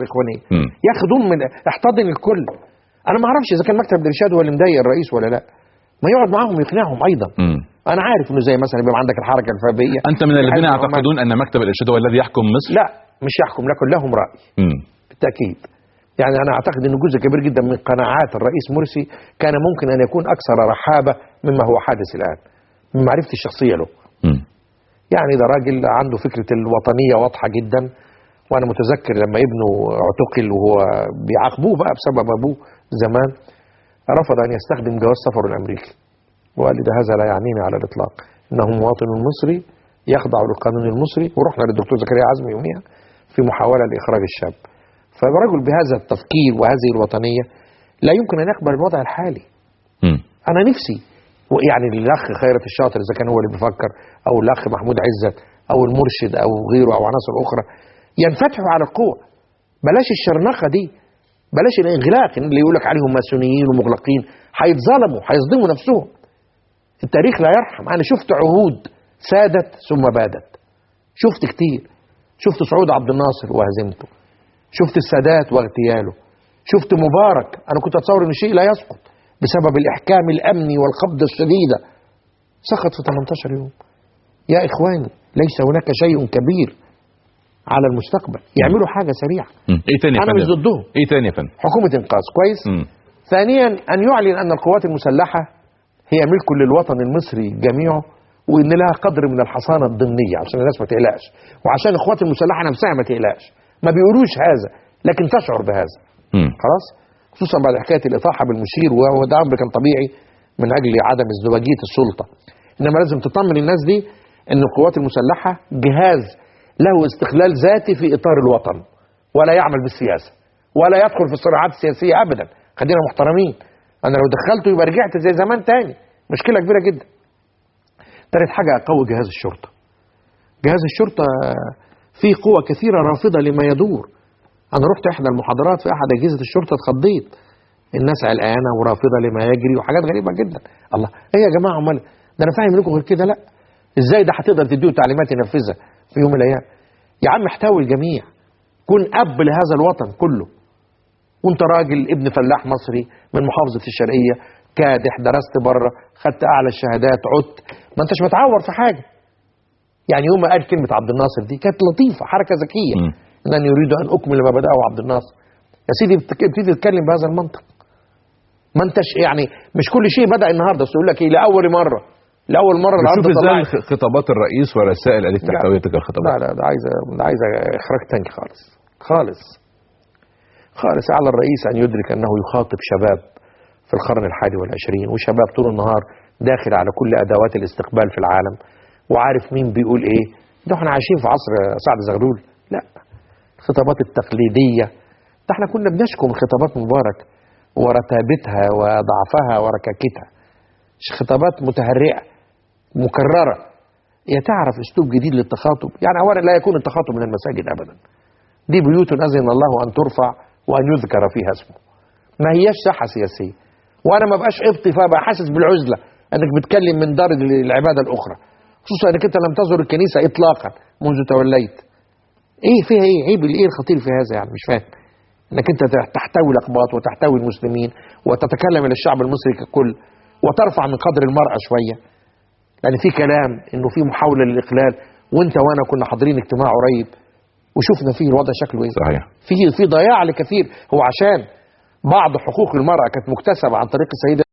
اخوانيه يا اخي ضم احتضن الكل. انا ما اعرفش اذا كان مكتب الارشاد هو اللي مضايق الرئيس ولا لا، ما يقعد معاهم ويقنعهم ايضا. انا عارف انه زي مثلا يبقى عندك الحركه الفابيه. انت من الذين يعتقدون ان مكتب الارشاد هو الذي يحكم مصر؟ لا مش يحكم، لكن لهم راي بالتاكيد. يعني انا اعتقد ان جزء كبير جدا من قناعات الرئيس مرسي كان ممكن ان يكون اكثر رحابه مما هو حادث الان من معرفتي الشخصيه له. يعني ده راجل عنده فكره الوطنيه واضحه جدا، وانا متذكر لما ابنه اعتقل وهو بيعاقبوه بقى بسبب ابوه زمان، رفض ان يستخدم جواز سفره الامريكي وقال لي ده هذا لا يعنيني على الاطلاق، انه مواطن مصري يخضع للقانون المصري. ورحنا للدكتور زكريا عزمي يوميها في محاوله لاخراج الشاب. فرجل بهذا التفكير وهذه الوطنيه لا يمكن ان يقبل الوضع الحالي. انا نفسي يعني الاخ خيرت الشاطر اذا كان هو اللي بيفكر، او الاخ محمود عزت، او المرشد، او غيره، او عناصر اخرى ينفتحوا على القوة. بلاش الشرنقة دي، بلاش الانغلاق اللي يقولك عليهم ماسونيين ومغلقين. هيتظلموا، هيصدموا نفسهم. التاريخ لا يرحم. انا شفت عهود سادت ثم بادت، شفت كتير. شفت سعود عبد الناصر وهزيمته، شفت السادات واغتياله، شفت مبارك. انا كنت اتصور ان شيء لا يسقط بسبب الاحكام الامني والقبضة الشديدة، سقط في 18 يوم. يا اخواني ليس هناك شيء كبير على المستقبل، يعملوا حاجه سريعه. ايه تاني يا فندم؟ انا مش ضدهم. ايه تاني يا فندم؟ حكومه انقاذ كويس. ثانيا ان يعلن ان القوات المسلحه هي ملك للوطن المصري جميعه، وان لها قدر من الحصانه الضمنيه عشان الناس ما تقلقش، وعشان القوات المسلحه نفسها ما تقلقش. ما بيقولوش هذا لكن تشعر بهذا. خلاص، خصوصا بعد حكايه الاطاحه بالمشير، وهو ده امر كان طبيعي من اجل عدم ازدواجيه السلطه. انما لازم تطمن الناس دي ان القوات المسلحه جهاز له استقلال ذاتي في اطار الوطن، ولا يعمل بالسياسه، ولا يدخل في الصراعات السياسيه ابدا. خلينا محترمين. انا لو دخلته يبقى رجعت زي زمان تاني، مشكله كبيره جدا. تالت حاجه اقوي جهاز الشرطه. جهاز الشرطه فيه قوة كثيره رافضه لما يدور. انا رحت احدى المحاضرات في احد اجهزه الشرطه، اتخضيت. الناس قلقانه ورافضه لما يجري وحاجات غريبه جدا. الله، ايه يا جماعه امال ده انا فاهم لكم غير كده؟ لا، ازاي ده هتقدر تديه تعليمات ينفذها في يوم من الايام؟ يا عم احتوي الجميع، كن اب لهذا الوطن كله. وانت راجل ابن فلاح مصري من محافظه الشرقيه، كادح، درست بره، خدت اعلى الشهادات، عدت، ما انتش متعور في حاجه. يعني يوم ما قال كلمه عبد الناصر دي كانت لطيفه، حركه ذكيه. انني يريد ان اكمل ما بداه عبد الناصر. يا سيدي ابتدي تتكلم بهذا المنطق. ما انتش يعني مش كل شيء بدا النهارده، بس يقول لك ايه لاول مره شوف ازاي خطابات الرئيس ورسائل التي تحتوي تلك الخطابات. لا ده عايزه اخراج تاني خالص خالص خالص. على الرئيس ان يدرك انه يخاطب شباب في القرن ال21، وشباب طول النهار داخل على كل ادوات الاستقبال في العالم، وعارف مين بيقول ايه. ده احنا عايشين في عصر سعد زغلول؟ لا، الخطابات التقليديه ده احنا كنا بنشكو خطابات مبارك ورتابتها وضعفها وركاكتها. خطابات متهرئه مكرره. هي تعرف اسلوب جديد للتخاطب. يعني اولا لا يكون التخاطب من المساجد ابدا. دي بيوت اذن الله ان ترفع وان يذكر فيها اسمه. ما هياش ساحه سياسيه. وانا ما بقاش قبطي فبقى حاسس بالعزله انك بتكلم من دار العباده الاخرى، خصوصا انك انت لم تزور الكنيسه اطلاقا منذ توليت. ايه فيها ايه؟ عيب الايه الخطير في هذا؟ يعني مش فاهم انك انت تحتوي الاقباط وتحتوي المسلمين وتتكلم الى الشعب المصري ككل، وترفع من قدر المراه شويه. يعني في كلام انه في محاوله للاقلال، وانت وانا كنا حاضرين اجتماع قريب وشفنا فيه الوضع شكله ايه. صحيح. في ضياع لكثير. هو عشان بعض حقوق المراه كانت مكتسبه عن طريق السيده